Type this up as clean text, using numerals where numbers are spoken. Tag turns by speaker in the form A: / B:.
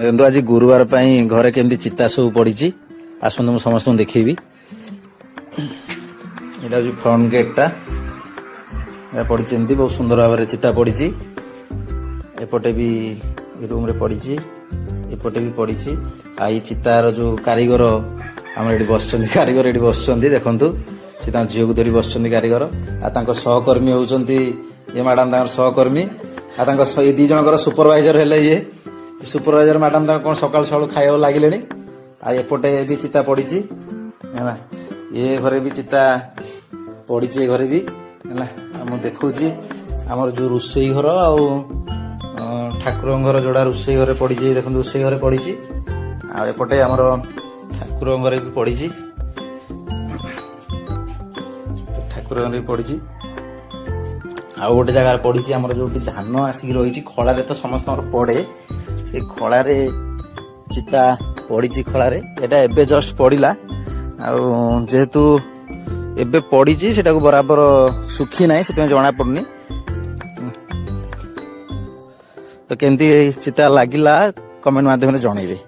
A: देखो आज गुरुवार घरे केमती चिता सब पड़ी आसत मुझे समस्त देखी यहाँ फ्रंट गेटा पड़ी बहुत सुंदर भाव में चिता पड़ी एपटे भी रूम रे पड़ी एपटे भी पड़ी आई चितार जो कारीगर आम ये बस कारीगर ये बस देखु सी झील को धरी बस कारीगर आ सहकर्मी होती ये मैडम सहकर्मी ये दी जन सुपरवाइजर है ये सुपरवाइजर मैडम कौन सकाल सकाल खाया लगे एपटे भी चिता पड़ी है ये घरे भी चिता पड़ी घरे भी है मुझे देखुची आमर जो रोसई घर ठाकुर घर जोड़ा रोसई घर पड़ी देखो रोसई घर पड़ी आएपटे आमर ठाकुर घर भी पड़ी ठाकुर घर भी पड़ी आउ गोटे जगह पड़ी आमर जो धान आसिक रही खला तो समस्त पड़े से खला चिता पड़ी खला एटा एबे जस्ट पड़ा जेहेतु एबे पड़ी सेटा को बराबर सुखी ना से जना पड़नी तो केमती चिता लगिला कमेंट माध्यम जनइबे।